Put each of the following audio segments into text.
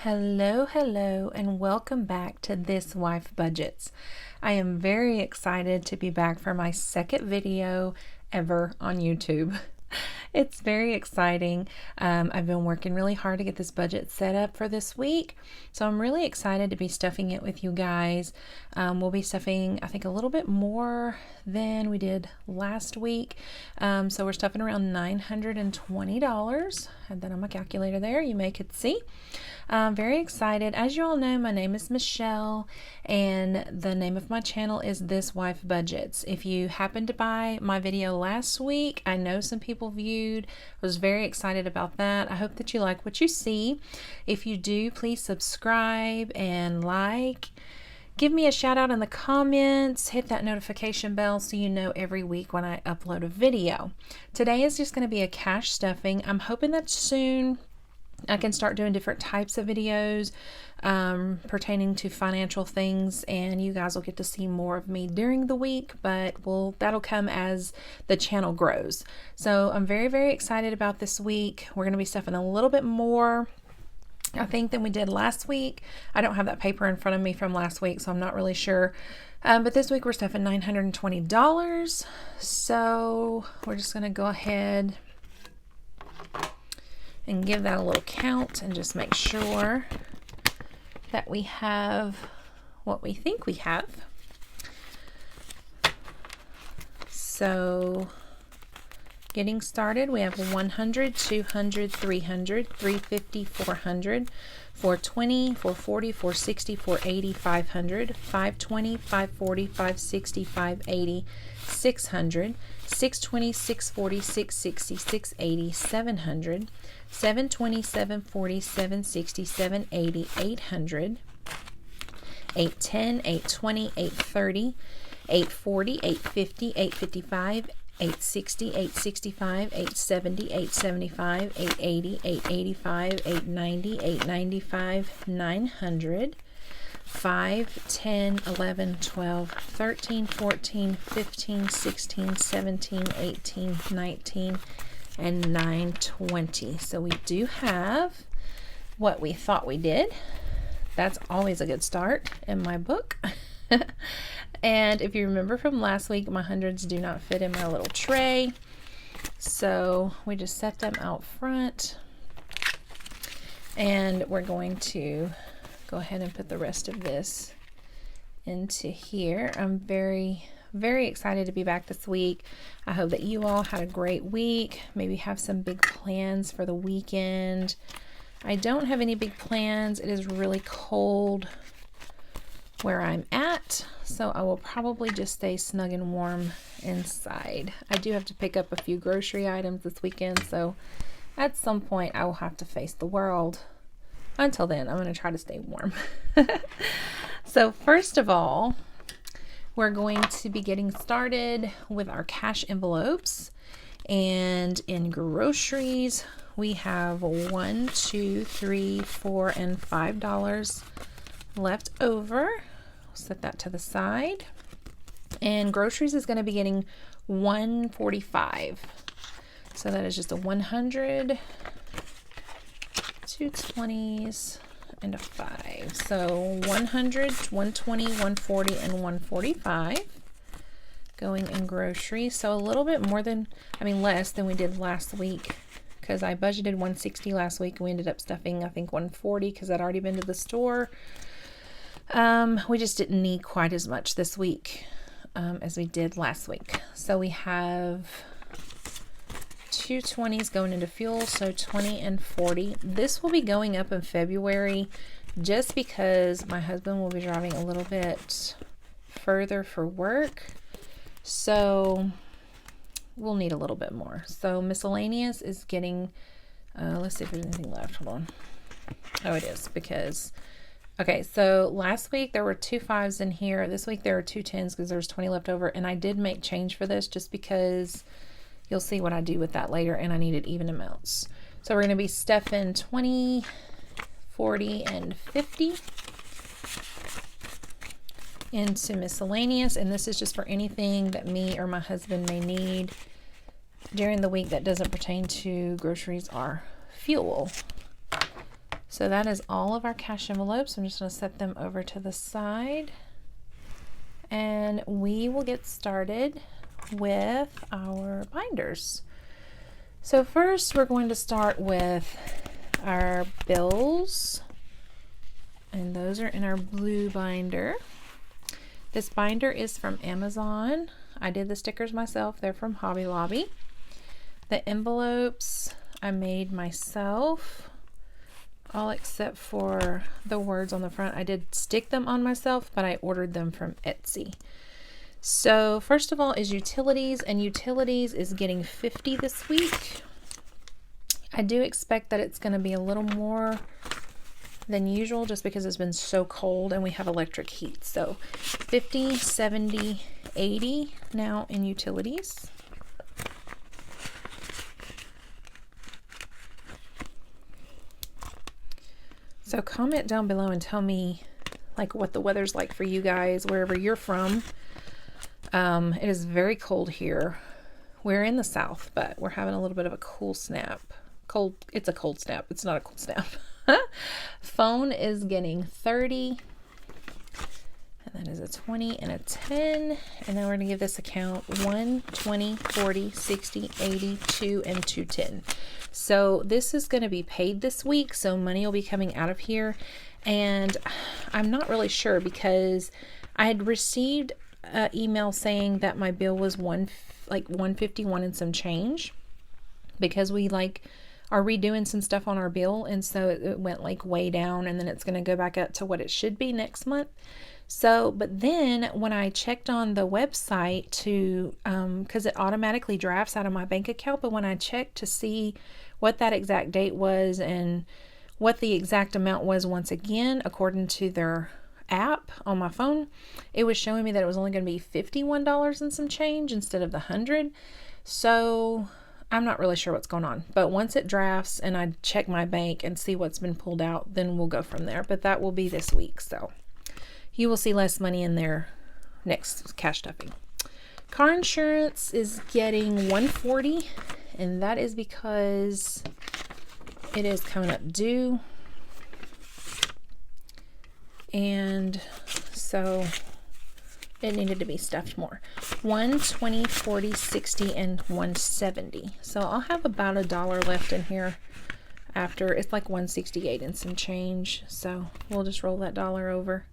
Hello, and welcome back to This Wife Budgets. I am very excited to be back for my second video ever on YouTube. It's very exciting. I've been working really hard to get this budget set up for this week, so I'm really excited to be stuffing it with you guys. We'll be stuffing, I think, a little bit more than we did last week. So we're stuffing around $920. Had that on my calculator there, you may could see. I'm very excited. As you all know, my name is Michelle, and the name of my channel is This Wife Budgets. If you happened to buy my video last week, I know some people viewed. I was very excited about that. I hope that you like what you see. If you do, please subscribe and like. Give me a shout out in the comments. Hit that notification bell so you know every week when I upload a video. Today is just going to be a cash stuffing. I'm hoping that soon I can start doing different types of videos pertaining to financial things, and you guys will get to see more of me during the week, but that'll come as the channel grows. So I'm very excited about this week. We're going to be stuffing a little bit more, I think, than we did last week. I don't have that paper in front of me from last week, so I'm not really sure. But this week we're stuffing $920. So we're just going to go ahead and give that a little count and just make sure that we have what we think we have. So getting started, we have 100, 200, 300, 350, 400, 420, 440, 460, 480, 500, 520, 540, 560, 580, 600, 620, 640, 660, 680, 700, 720, 740, 760, 780, 800, 810, 820, 830, 840, 850, 855, 860, 865, 870, 875, 880, 885, 890, 895, 900, 5, 10, 11, 12, 13, 14, 15, 16, 17, 18, 19, and 920. So we do have what we thought we did. That's always a good start in my book. And if you remember from last week, my hundreds do not fit in my little tray. So we just set them out front. And we're going to go ahead and put the rest of this into here. I'm very excited to be back this week. I hope that you all had a great week. Maybe have some big plans for the weekend. I don't have any big plans. It is really cold where I'm at, so I will probably just stay snug and warm inside. I do have to pick up a few grocery items this weekend, so at some point I will have to face the world. Until then, I'm going to try to stay warm. So first of all, we're going to be getting started with our cash envelopes. And in groceries, we have $1, $2, $3, $4, and $5 left over. Set that to the side. And groceries is going to be getting $145. So that is just a 100, 2 20s, and a 5. So 100, 120, 140, and 145 going in groceries. So a little bit more than, less than we did last week, because I budgeted 160 last week and we ended up stuffing, I think, 140 because I'd already been to the store. We just didn't need quite as much this week as we did last week. So we have 2 20s going into fuel, so 20 and 40. This will be going up in February just because my husband will be driving a little bit further for work. So we'll need a little bit more. So miscellaneous is getting, let's see if there's anything left. Hold on. Oh, it is, because okay, so last week there were 2 5s in here. This week there are 2 10s because there's 20 left over. And I did make change for this just because you'll see what I do with that later, and I needed even amounts. So we're going to be stuffing 20, 40, and 50 into miscellaneous. And this is just for anything that me or my husband may need during the week that doesn't pertain to groceries or fuel. So that is all of our cash envelopes. I'm just going to set them over to the side. And we will get started with our binders. So first we're going to start with our bills. And those are in our blue binder. This binder is from Amazon. I did the stickers myself. They're from Hobby Lobby. The envelopes I made myself, all except for the words on the front. I did stick them on myself, but I ordered them from Etsy. So first of all is utilities, and utilities is getting 50 this week. I do expect that it's going to be a little more than usual just because it's been so cold and we have electric heat. So 50, 70, 80 now in utilities. So comment down below and tell me like what the weather's like for you guys wherever you're from. It is very cold here. We're in the south, but we're having a little bit of a cool snap. It's a cold snap. It's not a cold snap. Phone is getting 30. And that is a 20 and a 10. And then we're going to give this account 1, 20, 40, 60, 80, 2, and 210. So this is going to be paid this week. So money will be coming out of here. And I'm not really sure because I had received an email saying that my bill was like 151 and some change because we are redoing some stuff on our bill. And so it went like way down, and then it's going to go back up to what it should be next month. So, but then when I checked on the website to, because it automatically drafts out of my bank account, but when I checked to see what that exact date was and what the exact amount was once again, according to their app on my phone, it was showing me that it was only going to be $51 and some change instead of the 100. So I'm not really sure what's going on, but once it drafts and I check my bank and see what's been pulled out, then we'll go from there. But that will be this week. So you will see less money in there next cash stuffing. Car insurance is getting 140, and that is because it is coming up due. And so it needed to be stuffed more. 120, 40, 60, and 170. So I'll have about $1 left in here after. It's like 168 and some change. So we'll just roll that dollar over.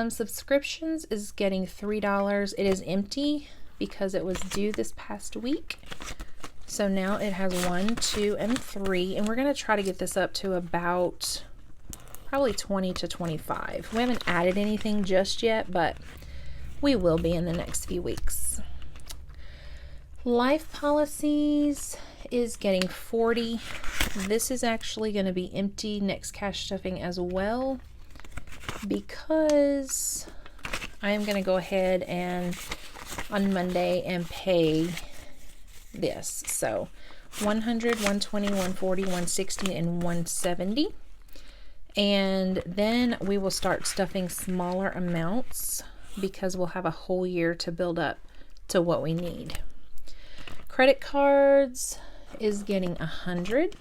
Subscriptions is getting $3. It is empty because it was due this past week. So now it has 1, 2, and 3. And we're going to try to get this up to about probably 20 to 25. We haven't added anything just yet, but we will be in the next few weeks. Life policies is getting 40. This is actually going to be empty next cash stuffing as well, because I am going to go ahead and on Monday and pay this. So 100, 120, 140, 160, and 170. And then we will start stuffing smaller amounts because we'll have a whole year to build up to what we need. Credit cards is getting 100.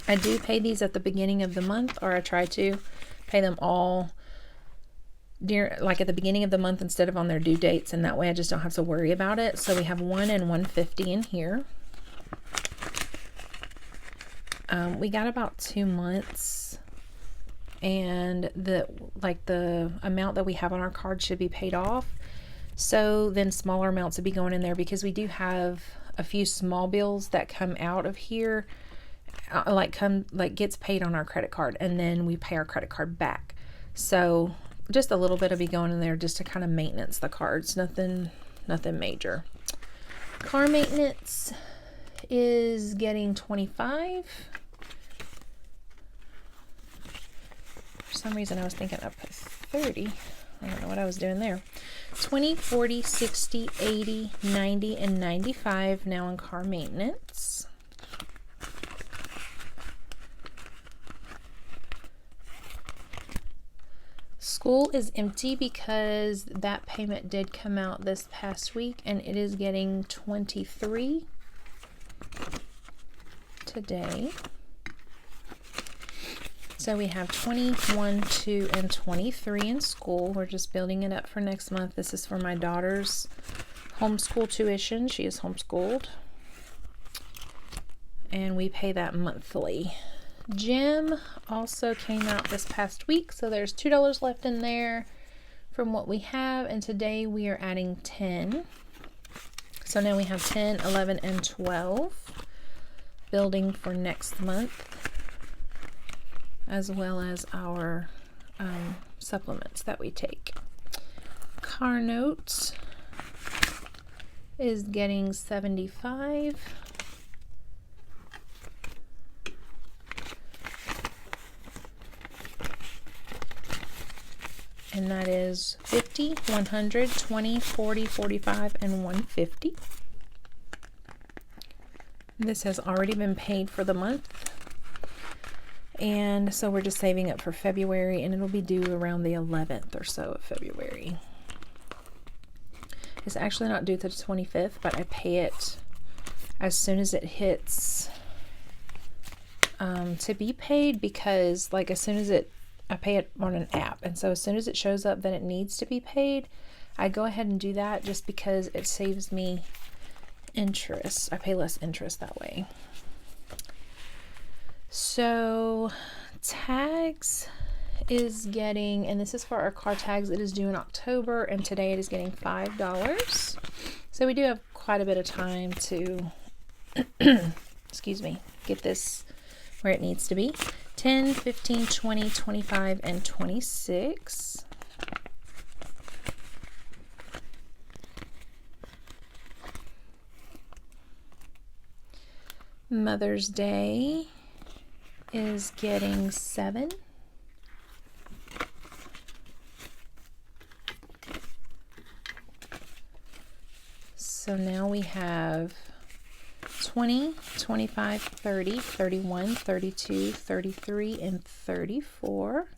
I do pay these at the beginning of the month, or I try to pay them all like at the beginning of the month instead of on their due dates, and that way I just don't have to worry about it. So we have 1 and 150 in here. We got about 2 months, and the amount that we have on our card should be paid off. So then smaller amounts would be going in there because we do have a few small bills that come out of here, gets paid on our credit card, and then we pay our credit card back. So just a little bit will be going in there just to kind of maintenance the cards. Nothing major. Car maintenance is getting 25. For some reason I was thinking I put 30. I don't know what I was doing there. 20, 40, 60, 80, 90, and 95 now in car maintenance. School is empty because that payment did come out this past week, and it is getting 23 today. So we have 21, 2, and 23 in school. We're just building it up for next month. This is for my daughter's homeschool tuition. She is homeschooled. And we pay that monthly. Gym also came out this past week, so there's $2 left in there from what we have, and today we are adding 10. So now we have 10, 11, and 12 building for next month, as well as our supplements that we take. Car Notes is getting 75. And that is 50, 100, 20, 40, 45, and 150. This has already been paid for the month. And so we're just saving up for February, and it'll be due around the 11th or so of February. It's actually not due to the 25th, but I pay it as soon as it hits to be paid, because like as soon as I pay it on an app, and so as soon as it shows up that it needs to be paid, I go ahead and do that just because it saves me interest. I pay less interest that way. So tags is getting, and this is for our car tags, it is due in October, and today it is getting $5. So we do have quite a bit of time to excuse me, get this where it needs to be. 10, 15, 20, 25, and 26. Mother's Day is getting 7. So now we have 20, 25, 30, 31, 32, 33, and 34.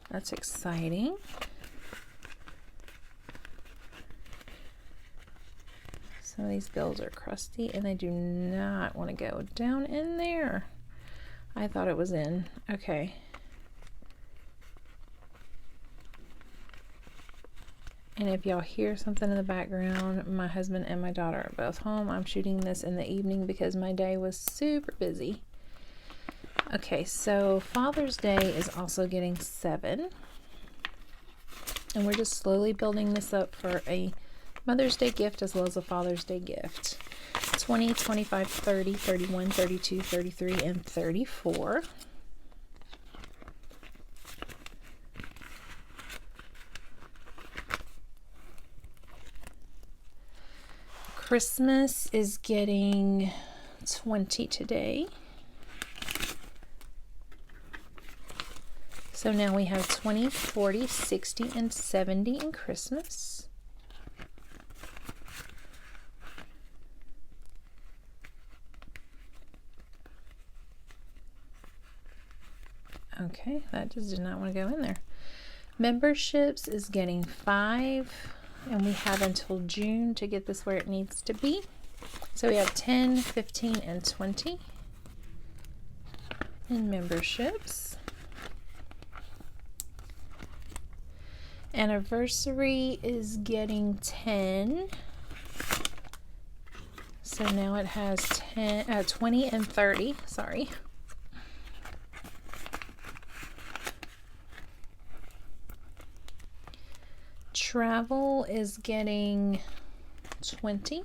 That's exciting. Some of these bills are crusty, and they do not want to go down in there. I thought it was in. Okay. And if y'all hear something in the background, my husband and my daughter are both home. I'm shooting this in the evening because my day was super busy. Okay, so Father's Day is also getting 7. And we're just slowly building this up for a Mother's Day gift as well as a Father's Day gift. 20, 25, 30, 31, 32, 33, and 34. Christmas is getting 20 today. So now we have 20, 40, 60, and 70 in Christmas. Okay, that just did not want to go in there. Memberships is getting 5. And we have until June to get this where it needs to be. So we have 10, 15, and 20 in memberships. Anniversary is getting 10. So now it has 20 and 30. Sorry. Travel is getting 20.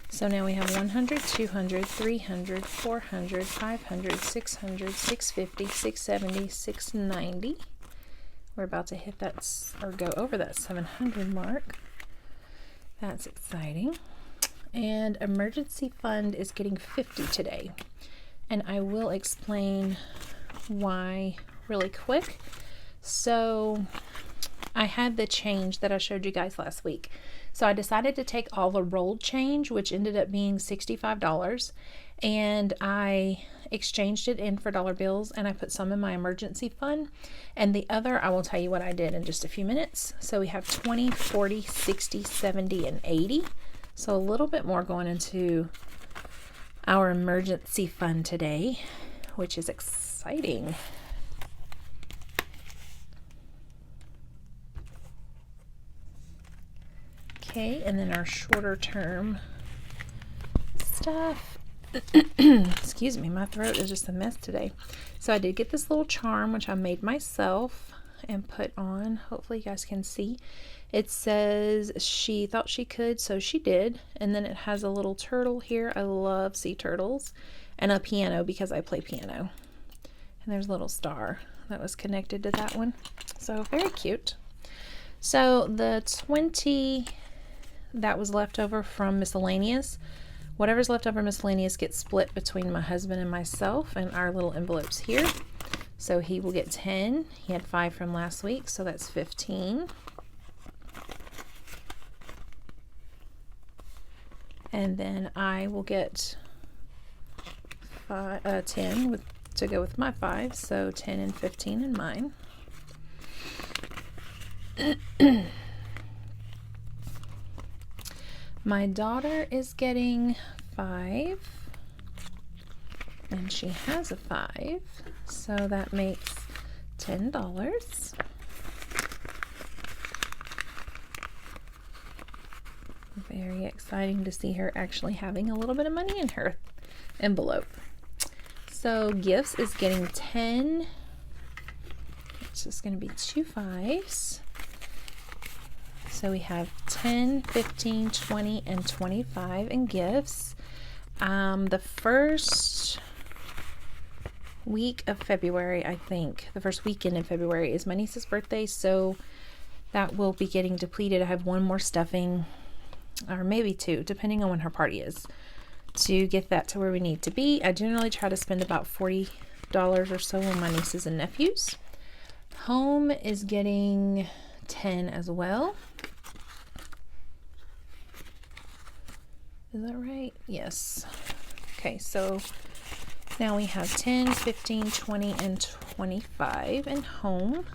So now we have 100, 200, 300, 400, 500, 600, 650, 670, 690. We're about to hit that, or go over that 700 mark. That's exciting. And emergency fund is getting 50 today. And I will explain why really quick. So I had the change that I showed you guys last week. So I decided to take all the rolled change, which ended up being $65, and I exchanged it in for dollar bills, and I put some in my emergency fund, and the other I will tell you what I did in just a few minutes. So we have 20, 40, 60, 70, and 80. So a little bit more going into our emergency fund today, which is exciting. Okay, and then our shorter term stuff. Excuse me, my throat is just a mess today. So I did get this little charm, which I made myself and put on. Hopefully you guys can see. It says she thought she could, so she did. And then it has a little turtle here. I love sea turtles. And a piano because I play piano. And there's a little star that was connected to that one. So very cute. So the 20 that was left over from miscellaneous, whatever's left over miscellaneous gets split between my husband and myself and our little envelopes here. So he will get 10. He had 5 from last week, so that's 15. And then I will get 10 to go with my 5, so 10 and 15 in mine. My daughter is getting 5, and she has a 5, so that makes $10. Very exciting to see her actually having a little bit of money in her envelope. So gifts is getting 10. It's just going to be 2 5s. So we have 10, 15, 20, and 25 in gifts. The first week of February, I think, the first weekend in February is my niece's birthday, so that will be getting depleted. I have one more stuffing, or maybe 2, depending on when her party is, to get that to where we need to be. I generally try to spend about $40 or so on my nieces and nephews. Home is getting 10 as well. Is that right? Yes. Okay, so now we have 10, 15, 20, and 25 in home.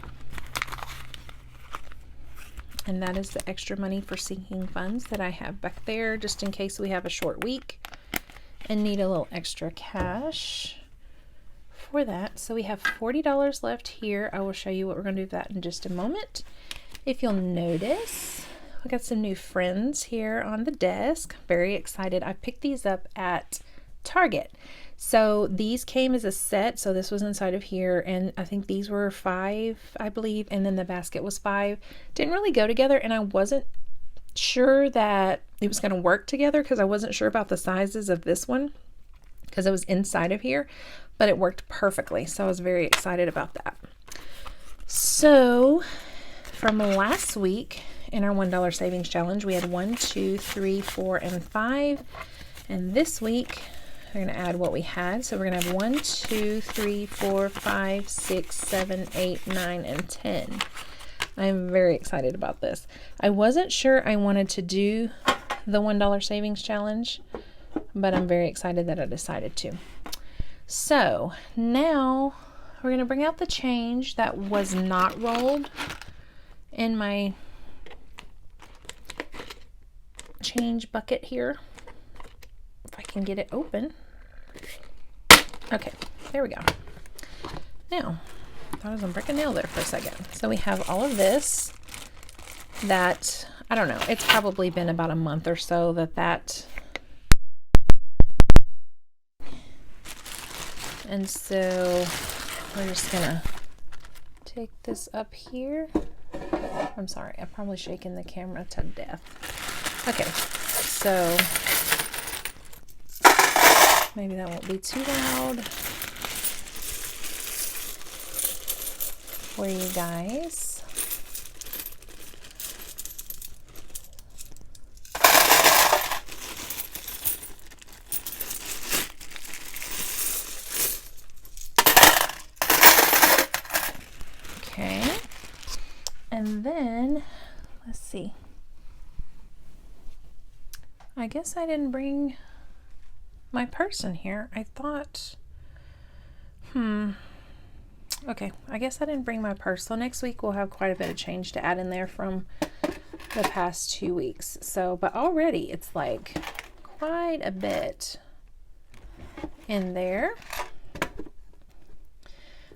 And that is the extra money for sinking funds that I have back there, just in case we have a short week and need a little extra cash for that. So we have $40 left here. I will show you what we're going to do with that in just a moment. If you'll notice, we got some new friends here on the desk. Very excited. I picked these up at Target. So these came as a set. So this was inside of here, and I think these were 5, I believe, and then the basket was 5. Didn't really go together, and I wasn't sure that it was going to work together because I wasn't sure about the sizes of this one because it was inside of here, but it worked perfectly. So I was very excited about that. So from last week in our $1 savings challenge, we had 1, 2, 3, 4, and 5. And this week, we're going to add what we had. So we're going to have 1, 2, 3, 4, 5, 6, 7, 8, 9, and 10. I'm very excited about this. I wasn't sure I wanted to do the $1 savings challenge, but I'm very excited that I decided to. So now we're going to bring out the change that was not rolled in my change bucket here. If I can get it open. Okay, there we go. Now, I thought I was gonna break a nail there for a second. So we have all of this that, I don't know, it's probably been about a month or so that and so we're just gonna take this up here. I'm sorry, I'm probably shaking the camera to death. Okay, so maybe that won't be too loud for you guys. Okay, and then let's see. I guess I didn't bring my purse in here. I thought, okay, I guess I didn't bring my purse. So next week we'll have quite a bit of change to add in there from the past 2 weeks. So, but already it's like quite a bit in there.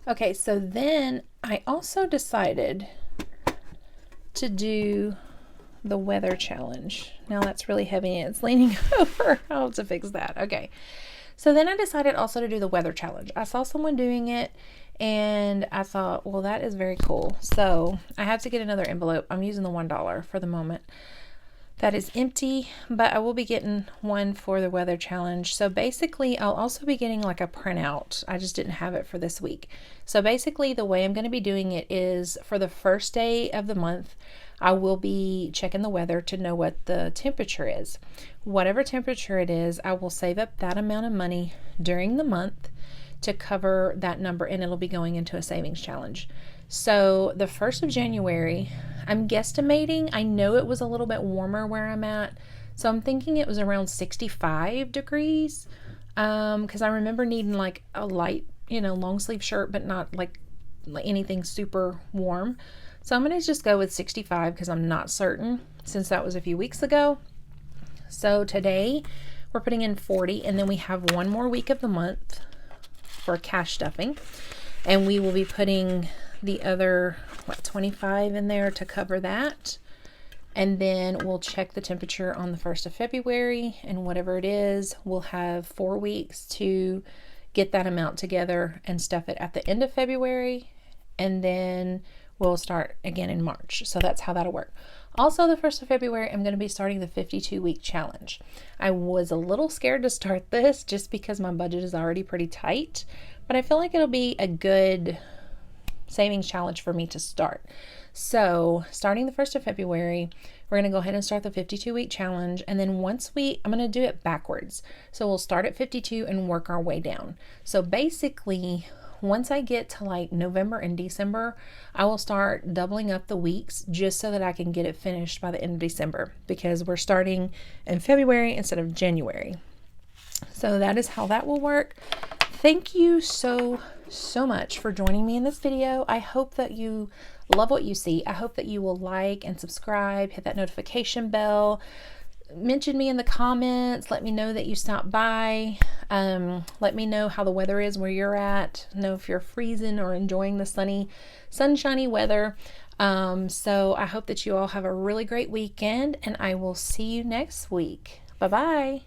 Okay, so then I also decided to do the weather challenge. Now that's really heavy and it's leaning over. I'll have to fix that. Okay. So then I decided also to do the weather challenge. I saw someone doing it and I thought, well, that is very cool. So I have to get another envelope. I'm using the $1 for the moment. That is empty, but I will be getting one for the weather challenge. So basically, I'll also be getting like a printout. I just didn't have it for this week. So basically, the way I'm going to be doing it is for the first day of the month, I will be checking the weather to know what the temperature is. Whatever temperature it is, I will save up that amount of money during the month to cover that number, and it'll be going into a savings challenge. So the 1st of January, I'm guesstimating, I know it was a little bit warmer where I'm at, so I'm thinking it was around 65 degrees, because I remember needing like a light, long sleeve shirt, but not like anything super warm. So I'm going to just go with 65 because I'm not certain, since that was a few weeks ago. So today we're putting in 40, and then we have one more week of the month for cash stuffing, and we will be putting the other 25 in there to cover that, and then we'll check the temperature on the 1st of February, and whatever it is, we'll have 4 weeks to get that amount together and stuff it at the end of February, and then we'll start again in March. So that's how that'll work. Also, the 1st of February, I'm going to be starting the 52-week challenge. I was a little scared to start this just because my budget is already pretty tight, but I feel like it'll be a good savings challenge for me to start. So starting the 1st of February, we're going to go ahead and start the 52-week challenge. And then I'm going to do it backwards. So we'll start at 52 and work our way down. So basically, once I get to like November and December, I will start doubling up the weeks just so that I can get it finished by the end of December, because we're starting in February instead of January. So that is how that will work. Thank you so much for joining me in this video. I hope that you love what you see. I hope that you will like and subscribe, hit that notification bell, mention me in the comments, let me know that you stopped by, let me know how the weather is where you're at, know if you're freezing or enjoying the sunshiny weather. So I hope that you all have a really great weekend, and I will see you next week. Bye-bye.